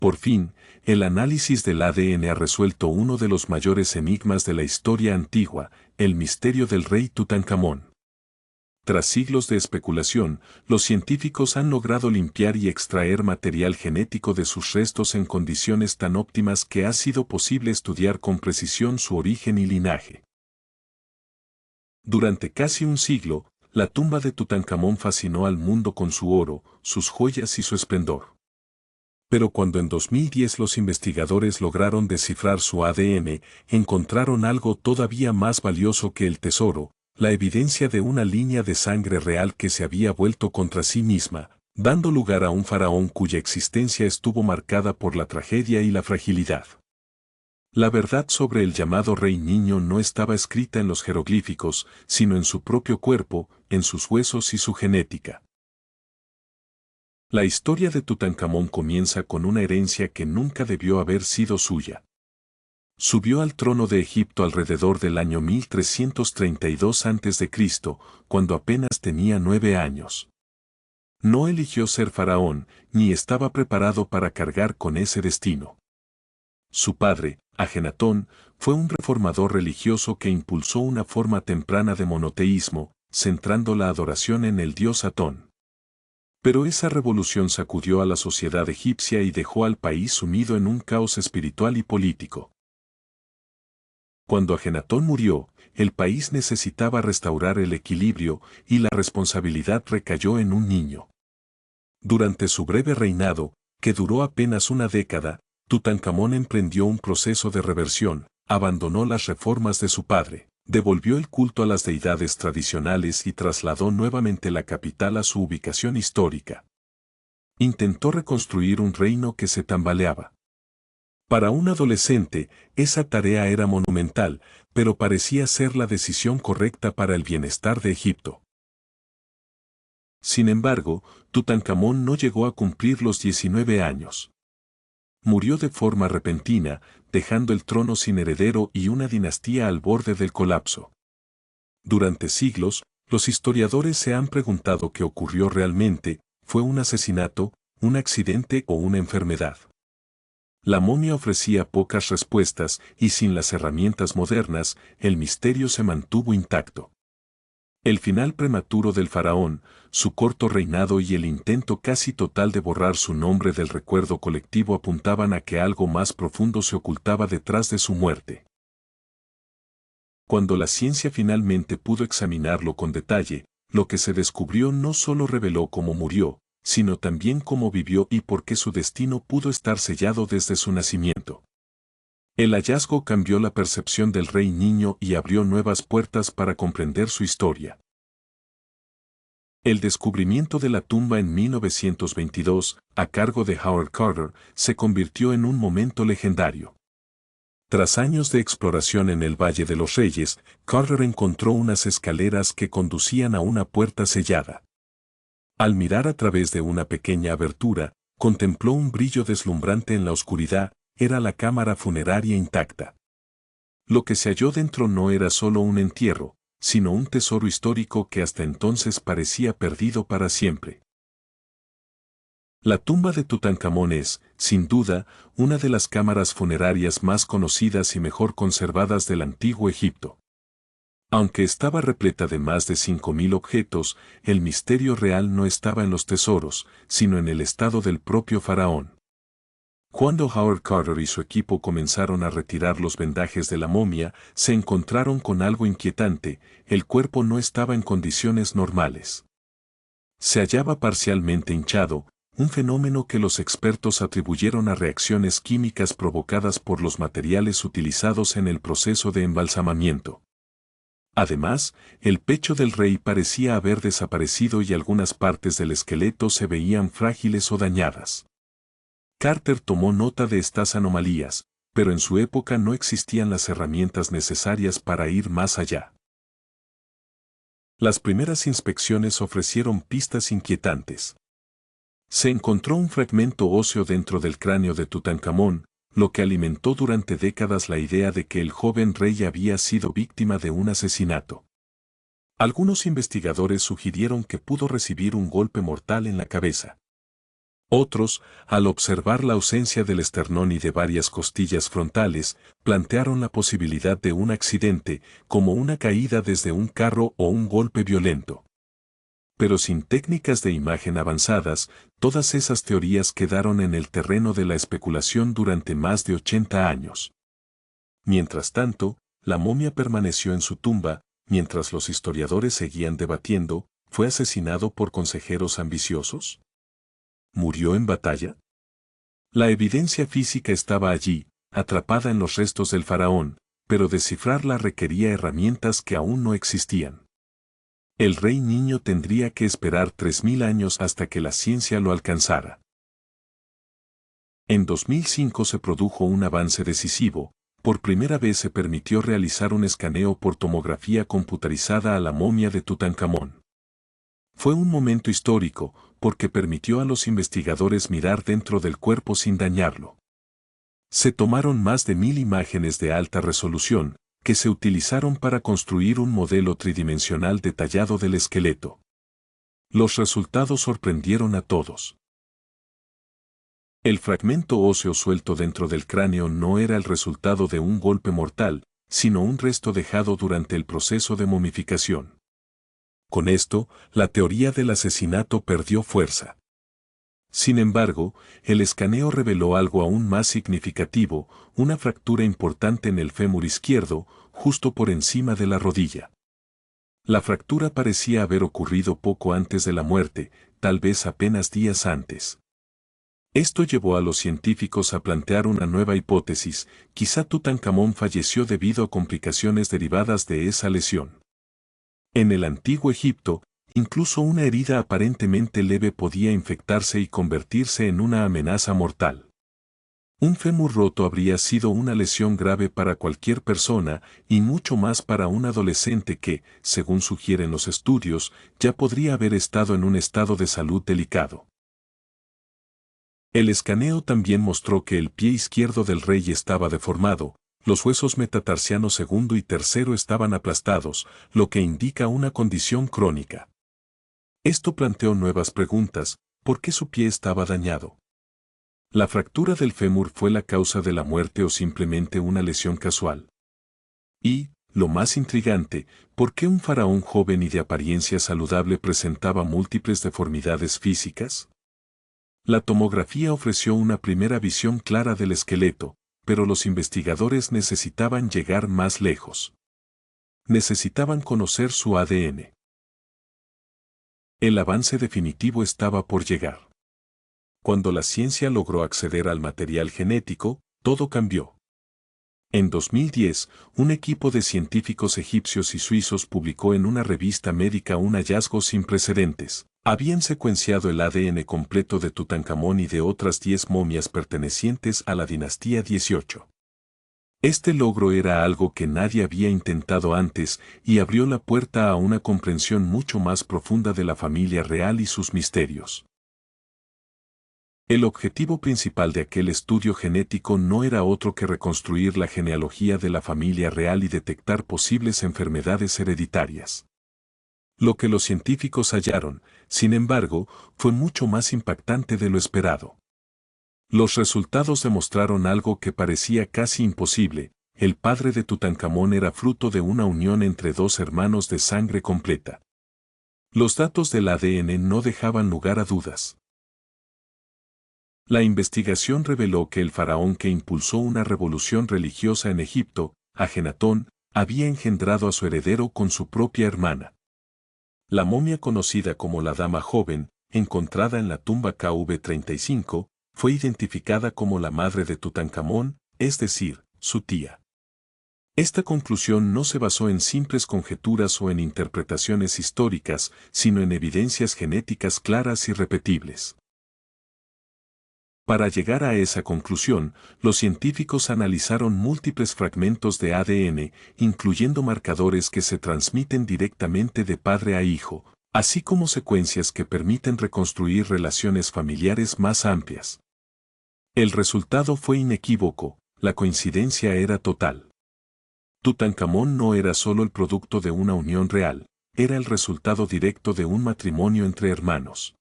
Por fin, el análisis del ADN ha resuelto uno de los mayores enigmas de la historia antigua, el misterio del rey Tutankamón. Tras siglos de especulación, los científicos han logrado limpiar y extraer material genético de sus restos en condiciones tan óptimas que ha sido posible estudiar con precisión su origen y linaje. Durante casi un siglo, la tumba de Tutankamón fascinó al mundo con su oro, sus joyas y su esplendor. Pero cuando en 2010 los investigadores lograron descifrar su ADN, encontraron algo todavía más valioso que el tesoro, la evidencia de una línea de sangre real que se había vuelto contra sí misma, dando lugar a un faraón cuya existencia estuvo marcada por la tragedia y la fragilidad. La verdad sobre el llamado Rey Niño no estaba escrita en los jeroglíficos, sino en su propio cuerpo, en sus huesos y su genética. La historia de Tutankamón comienza con una herencia que nunca debió haber sido suya. Subió al trono de Egipto alrededor del año 1332 a.C., cuando apenas tenía 9 años. No eligió ser faraón, ni estaba preparado para cargar con ese destino. Su padre, Ajenatón, fue un reformador religioso que impulsó una forma temprana de monoteísmo, centrando la adoración en el dios Atón. Pero esa revolución sacudió a la sociedad egipcia y dejó al país sumido en un caos espiritual y político. Cuando Ajenatón murió, el país necesitaba restaurar el equilibrio y la responsabilidad recayó en un niño. Durante su breve reinado, que duró apenas una década, Tutankamón emprendió un proceso de reversión, abandonó las reformas de su padre, devolvió el culto a las deidades tradicionales y trasladó nuevamente la capital a su ubicación histórica. Intentó reconstruir un reino que se tambaleaba. Para un adolescente, esa tarea era monumental, pero parecía ser la decisión correcta para el bienestar de Egipto. Sin embargo, Tutankamón no llegó a cumplir los 19 años. Murió de forma repentina, dejando el trono sin heredero y una dinastía al borde del colapso. Durante siglos, los historiadores se han preguntado qué ocurrió realmente, ¿fue un asesinato, un accidente o una enfermedad? La momia ofrecía pocas respuestas y sin las herramientas modernas, el misterio se mantuvo intacto. El final prematuro del faraón, su corto reinado y el intento casi total de borrar su nombre del recuerdo colectivo apuntaban a que algo más profundo se ocultaba detrás de su muerte. Cuando la ciencia finalmente pudo examinarlo con detalle, lo que se descubrió no solo reveló cómo murió, sino también cómo vivió y por qué su destino pudo estar sellado desde su nacimiento. El hallazgo cambió la percepción del Rey Niño y abrió nuevas puertas para comprender su historia. El descubrimiento de la tumba en 1922, a cargo de Howard Carter, se convirtió en un momento legendario. Tras años de exploración en el Valle de los Reyes, Carter encontró unas escaleras que conducían a una puerta sellada. Al mirar a través de una pequeña abertura, contempló un brillo deslumbrante en la oscuridad, era la cámara funeraria intacta. Lo que se halló dentro no era solo un entierro, sino un tesoro histórico que hasta entonces parecía perdido para siempre. La tumba de Tutankamón es, sin duda, una de las cámaras funerarias más conocidas y mejor conservadas del antiguo Egipto. Aunque estaba repleta de más de 5.000 objetos, el misterio real no estaba en los tesoros, sino en el estado del propio faraón. Cuando Howard Carter y su equipo comenzaron a retirar los vendajes de la momia, se encontraron con algo inquietante: el cuerpo no estaba en condiciones normales. Se hallaba parcialmente hinchado, un fenómeno que los expertos atribuyeron a reacciones químicas provocadas por los materiales utilizados en el proceso de embalsamamiento. Además, el pecho del rey parecía haber desaparecido y algunas partes del esqueleto se veían frágiles o dañadas. Carter tomó nota de estas anomalías, pero en su época no existían las herramientas necesarias para ir más allá. Las primeras inspecciones ofrecieron pistas inquietantes. Se encontró un fragmento óseo dentro del cráneo de Tutankamón, lo que alimentó durante décadas la idea de que el joven rey había sido víctima de un asesinato. Algunos investigadores sugirieron que pudo recibir un golpe mortal en la cabeza. Otros, al observar la ausencia del esternón y de varias costillas frontales, plantearon la posibilidad de un accidente, como una caída desde un carro o un golpe violento. Pero sin técnicas de imagen avanzadas, todas esas teorías quedaron en el terreno de la especulación durante más de 80 años. Mientras tanto, la momia permaneció en su tumba, mientras los historiadores seguían debatiendo, ¿fue asesinado por consejeros ambiciosos? ¿Murió en batalla? La evidencia física estaba allí, atrapada en los restos del faraón, pero descifrarla requería herramientas que aún no existían. El rey niño tendría que esperar 3000 años hasta que la ciencia lo alcanzara. En 2005 se produjo un avance decisivo. Por primera vez se permitió realizar un escaneo por tomografía computarizada a la momia de Tutankamón. Fue un momento histórico, porque permitió a los investigadores mirar dentro del cuerpo sin dañarlo. Se tomaron más de 1000 imágenes de alta resolución, que se utilizaron para construir un modelo tridimensional detallado del esqueleto. Los resultados sorprendieron a todos. El fragmento óseo suelto dentro del cráneo no era el resultado de un golpe mortal, sino un resto dejado durante el proceso de momificación. Con esto, la teoría del asesinato perdió fuerza. Sin embargo, el escaneo reveló algo aún más significativo, una fractura importante en el fémur izquierdo, justo por encima de la rodilla. La fractura parecía haber ocurrido poco antes de la muerte, tal vez apenas días antes. Esto llevó a los científicos a plantear una nueva hipótesis: quizá Tutankamón falleció debido a complicaciones derivadas de esa lesión. En el antiguo Egipto, incluso una herida aparentemente leve podía infectarse y convertirse en una amenaza mortal. Un fémur roto habría sido una lesión grave para cualquier persona, y mucho más para un adolescente que, según sugieren los estudios, ya podría haber estado en un estado de salud delicado. El escaneo también mostró que el pie izquierdo del rey estaba deformado. Los huesos metatarsianos segundo y tercero estaban aplastados, lo que indica una condición crónica. Esto planteó nuevas preguntas: ¿por qué su pie estaba dañado? ¿La fractura del fémur fue la causa de la muerte o simplemente una lesión casual? Y, lo más intrigante, ¿por qué un faraón joven y de apariencia saludable presentaba múltiples deformidades físicas? La tomografía ofreció una primera visión clara del esqueleto, pero los investigadores necesitaban llegar más lejos. Necesitaban conocer su ADN. El avance definitivo estaba por llegar. Cuando la ciencia logró acceder al material genético, todo cambió. En 2010, un equipo de científicos egipcios y suizos publicó en una revista médica un hallazgo sin precedentes. Habían secuenciado el ADN completo de Tutankamón y de otras 10 momias pertenecientes a la dinastía 18. Este logro era algo que nadie había intentado antes y abrió la puerta a una comprensión mucho más profunda de la familia real y sus misterios. El objetivo principal de aquel estudio genético no era otro que reconstruir la genealogía de la familia real y detectar posibles enfermedades hereditarias. Lo que los científicos hallaron, sin embargo, fue mucho más impactante de lo esperado. Los resultados demostraron algo que parecía casi imposible: el padre de Tutankamón era fruto de una unión entre dos hermanos de sangre completa. Los datos del ADN no dejaban lugar a dudas. La investigación reveló que el faraón que impulsó una revolución religiosa en Egipto, Ajenatón, había engendrado a su heredero con su propia hermana. La momia conocida como la Dama Joven, encontrada en la tumba KV-35, fue identificada como la madre de Tutankamón, es decir, su tía. Esta conclusión no se basó en simples conjeturas o en interpretaciones históricas, sino en evidencias genéticas claras y repetibles. Para llegar a esa conclusión, los científicos analizaron múltiples fragmentos de ADN, incluyendo marcadores que se transmiten directamente de padre a hijo, así como secuencias que permiten reconstruir relaciones familiares más amplias. El resultado fue inequívoco: la coincidencia era total. Tutankamón no era solo el producto de una unión real, era el resultado directo de un matrimonio entre hermanos.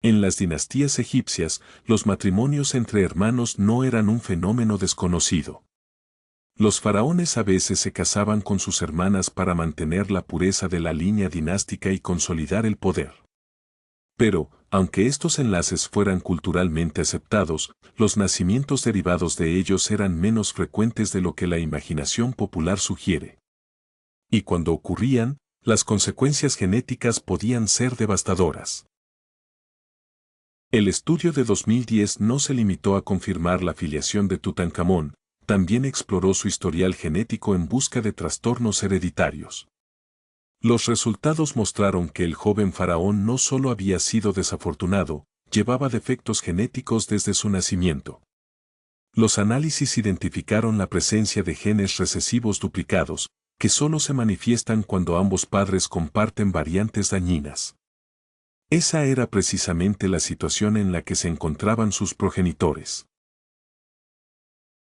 En las dinastías egipcias, los matrimonios entre hermanos no eran un fenómeno desconocido. Los faraones a veces se casaban con sus hermanas para mantener la pureza de la línea dinástica y consolidar el poder. Pero, aunque estos enlaces fueran culturalmente aceptados, los nacimientos derivados de ellos eran menos frecuentes de lo que la imaginación popular sugiere. Y cuando ocurrían, las consecuencias genéticas podían ser devastadoras. El estudio de 2010 no se limitó a confirmar la filiación de Tutankamón, también exploró su historial genético en busca de trastornos hereditarios. Los resultados mostraron que el joven faraón no solo había sido desafortunado, llevaba defectos genéticos desde su nacimiento. Los análisis identificaron la presencia de genes recesivos duplicados, que solo se manifiestan cuando ambos padres comparten variantes dañinas. Esa era precisamente la situación en la que se encontraban sus progenitores.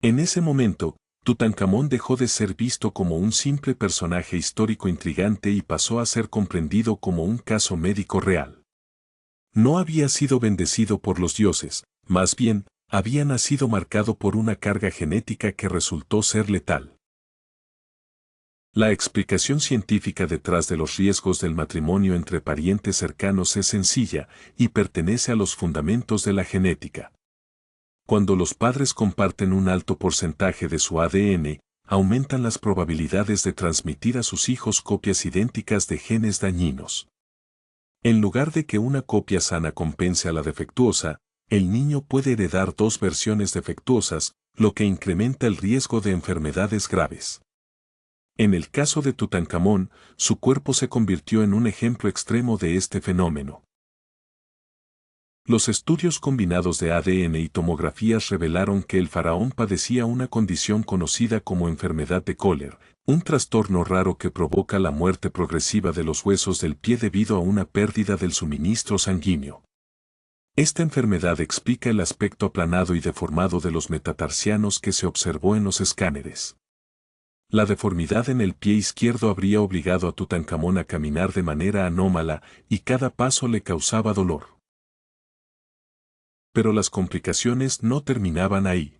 En ese momento, Tutankamón dejó de ser visto como un simple personaje histórico intrigante y pasó a ser comprendido como un caso médico real. No había sido bendecido por los dioses, más bien, había nacido marcado por una carga genética que resultó ser letal. La explicación científica detrás de los riesgos del matrimonio entre parientes cercanos es sencilla y pertenece a los fundamentos de la genética. Cuando los padres comparten un alto porcentaje de su ADN, aumentan las probabilidades de transmitir a sus hijos copias idénticas de genes dañinos. En lugar de que una copia sana compense a la defectuosa, el niño puede heredar dos versiones defectuosas, lo que incrementa el riesgo de enfermedades graves. En el caso de Tutankamón, su cuerpo se convirtió en un ejemplo extremo de este fenómeno. Los estudios combinados de ADN y tomografías revelaron que el faraón padecía una condición conocida como enfermedad de Kohler, un trastorno raro que provoca la muerte progresiva de los huesos del pie debido a una pérdida del suministro sanguíneo. Esta enfermedad explica el aspecto aplanado y deformado de los metatarsianos que se observó en los escáneres. La deformidad en el pie izquierdo habría obligado a Tutankamón a caminar de manera anómala y cada paso le causaba dolor. Pero las complicaciones no terminaban ahí.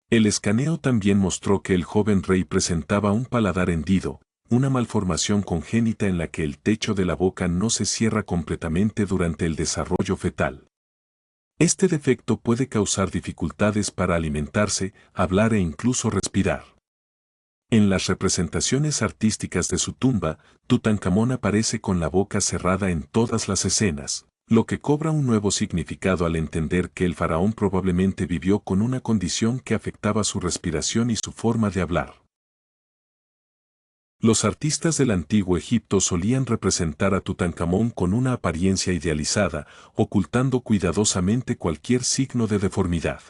El escaneo también mostró que el joven rey presentaba un paladar hendido, una malformación congénita en la que el techo de la boca no se cierra completamente durante el desarrollo fetal. Este defecto puede causar dificultades para alimentarse, hablar e incluso respirar. En las representaciones artísticas de su tumba, Tutankamón aparece con la boca cerrada en todas las escenas, lo que cobra un nuevo significado al entender que el faraón probablemente vivió con una condición que afectaba su respiración y su forma de hablar. Los artistas del antiguo Egipto solían representar a Tutankamón con una apariencia idealizada, ocultando cuidadosamente cualquier signo de deformidad.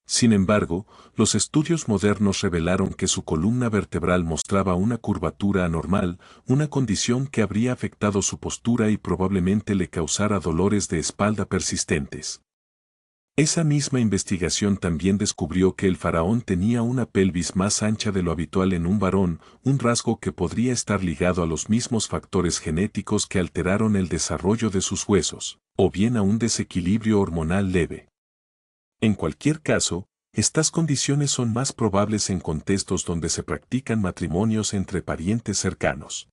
Sin embargo, los estudios modernos revelaron que su columna vertebral mostraba una curvatura anormal, una condición que habría afectado su postura y probablemente le causara dolores de espalda persistentes. Esa misma investigación también descubrió que el faraón tenía una pelvis más ancha de lo habitual en un varón, un rasgo que podría estar ligado a los mismos factores genéticos que alteraron el desarrollo de sus huesos, o bien a un desequilibrio hormonal leve. En cualquier caso, estas condiciones son más probables en contextos donde se practican matrimonios entre parientes cercanos.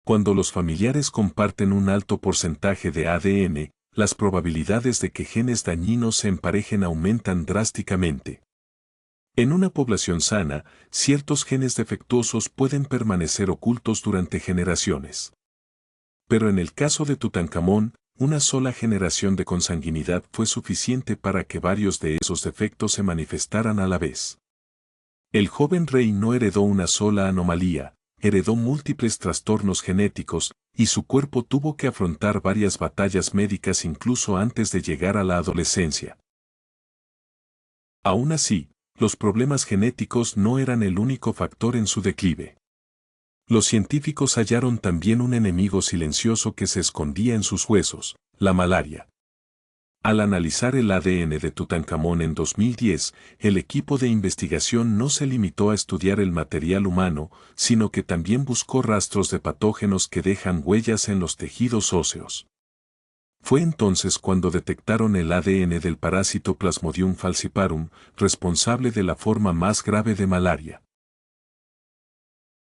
Cuando los familiares comparten un alto porcentaje de ADN, las probabilidades de que genes dañinos se emparejen aumentan drásticamente. En una población sana, ciertos genes defectuosos pueden permanecer ocultos durante generaciones. Pero en el caso de Tutankamón, una sola generación de consanguinidad fue suficiente para que varios de esos defectos se manifestaran a la vez. El joven rey no heredó una sola anomalía, heredó múltiples trastornos genéticos, y su cuerpo tuvo que afrontar varias batallas médicas incluso antes de llegar a la adolescencia. Aún así, los problemas genéticos no eran el único factor en su declive. Los científicos hallaron también un enemigo silencioso que se escondía en sus huesos, la malaria. Al analizar el ADN de Tutankamón en 2010, el equipo de investigación no se limitó a estudiar el material humano, sino que también buscó rastros de patógenos que dejan huellas en los tejidos óseos. Fue entonces cuando detectaron el ADN del parásito Plasmodium falciparum, responsable de la forma más grave de malaria.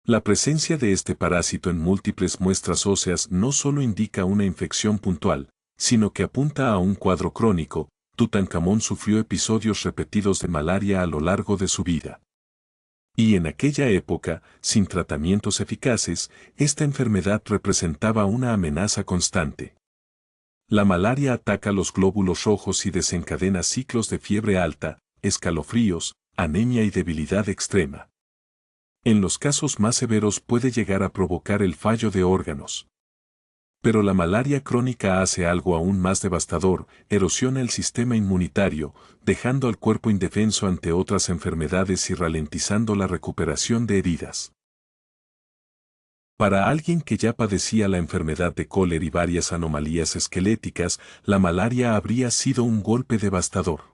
La presencia de este parásito en múltiples muestras óseas no solo indica una infección puntual, sino que apunta a un cuadro crónico. Tutankamón sufrió episodios repetidos de malaria a lo largo de su vida. Y en aquella época, sin tratamientos eficaces, esta enfermedad representaba una amenaza constante. La malaria ataca los glóbulos rojos y desencadena ciclos de fiebre alta, escalofríos, anemia y debilidad extrema. En los casos más severos puede llegar a provocar el fallo de órganos. Pero la malaria crónica hace algo aún más devastador: erosiona el sistema inmunitario, dejando al cuerpo indefenso ante otras enfermedades y ralentizando la recuperación de heridas. Para alguien que ya padecía la enfermedad de Koller y varias anomalías esqueléticas, la malaria habría sido un golpe devastador.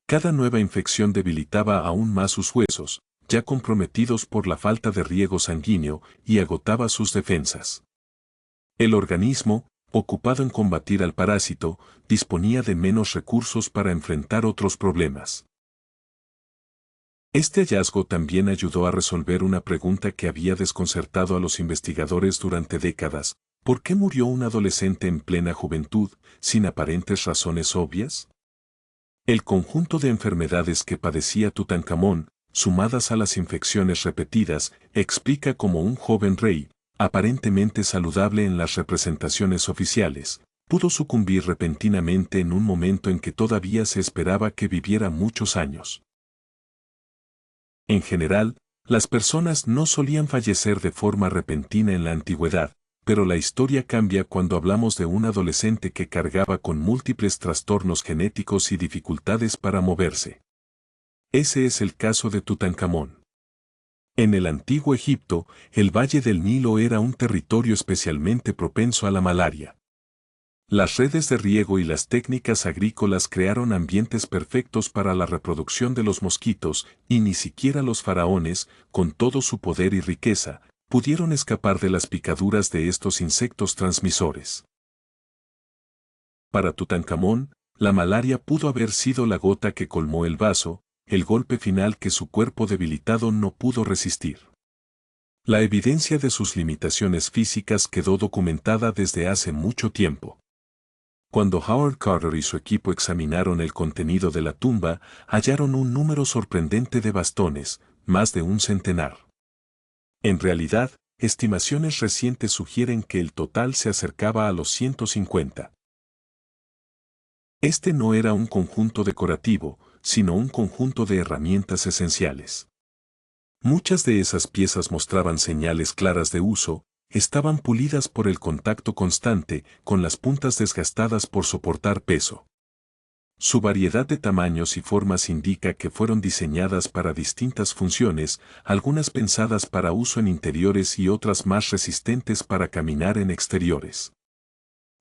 Cada nueva infección debilitaba aún más sus huesos, ya comprometidos por la falta de riego sanguíneo, y agotaba sus defensas. El organismo, ocupado en combatir al parásito, disponía de menos recursos para enfrentar otros problemas. Este hallazgo también ayudó a resolver una pregunta que había desconcertado a los investigadores durante décadas: ¿por qué murió un adolescente en plena juventud, sin aparentes razones obvias? El conjunto de enfermedades que padecía Tutankamón, sumadas a las infecciones repetidas, explica cómo un joven rey, aparentemente saludable en las representaciones oficiales, pudo sucumbir repentinamente en un momento en que todavía se esperaba que viviera muchos años. En general, las personas no solían fallecer de forma repentina en la antigüedad, pero la historia cambia cuando hablamos de un adolescente que cargaba con múltiples trastornos genéticos y dificultades para moverse. Ese es el caso de Tutankamón. En el antiguo Egipto, el Valle del Nilo era un territorio especialmente propenso a la malaria. Las redes de riego y las técnicas agrícolas crearon ambientes perfectos para la reproducción de los mosquitos, y ni siquiera los faraones, con todo su poder y riqueza, pudieron escapar de las picaduras de estos insectos transmisores. Para Tutankamón, la malaria pudo haber sido la gota que colmó el vaso, el golpe final que su cuerpo debilitado no pudo resistir. La evidencia de sus limitaciones físicas quedó documentada desde hace mucho tiempo. Cuando Howard Carter y su equipo examinaron el contenido de la tumba, hallaron un número sorprendente de bastones, más de un centenar. En realidad, estimaciones recientes sugieren que el total se acercaba a los 150. Este no era un conjunto decorativo, sino un conjunto de herramientas esenciales. Muchas de esas piezas mostraban señales claras de uso, estaban pulidas por el contacto constante, con las puntas desgastadas por soportar peso. Su variedad de tamaños y formas indica que fueron diseñadas para distintas funciones, algunas pensadas para uso en interiores y otras más resistentes para caminar en exteriores.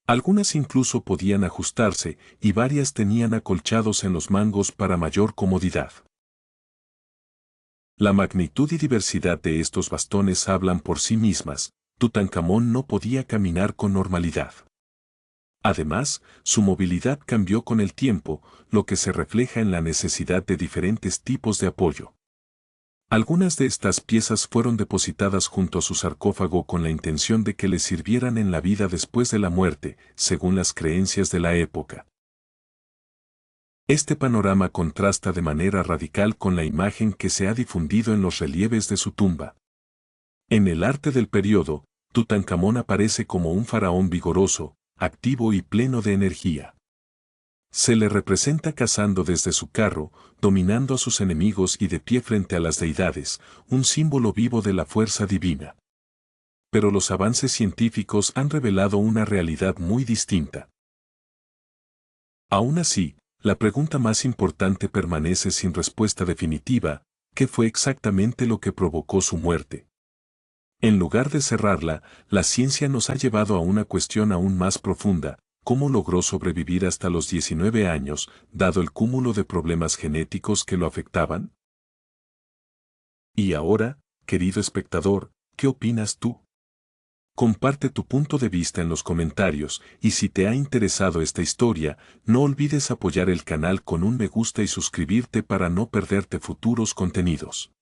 Algunas incluso podían ajustarse, y varias tenían acolchados en los mangos para mayor comodidad. La magnitud y diversidad de estos bastones hablan por sí mismas. Tutankamón no podía caminar con normalidad. Además, su movilidad cambió con el tiempo, lo que se refleja en la necesidad de diferentes tipos de apoyo. Algunas de estas piezas fueron depositadas junto a su sarcófago con la intención de que le sirvieran en la vida después de la muerte, según las creencias de la época. Este panorama contrasta de manera radical con la imagen que se ha difundido en los relieves de su tumba. En el arte del periodo, Tutankamón aparece como un faraón vigoroso, activo y pleno de energía. Se le representa cazando desde su carro, dominando a sus enemigos y de pie frente a las deidades, un símbolo vivo de la fuerza divina. Pero los avances científicos han revelado una realidad muy distinta. Aún así, la pregunta más importante permanece sin respuesta definitiva: ¿qué fue exactamente lo que provocó su muerte? En lugar de cerrarla, la ciencia nos ha llevado a una cuestión aún más profunda: ¿cómo logró sobrevivir hasta los 19 años, dado el cúmulo de problemas genéticos que lo afectaban? Y ahora, querido espectador, ¿qué opinas tú? Comparte tu punto de vista en los comentarios y si te ha interesado esta historia, no olvides apoyar el canal con un me gusta y suscribirte para no perderte futuros contenidos.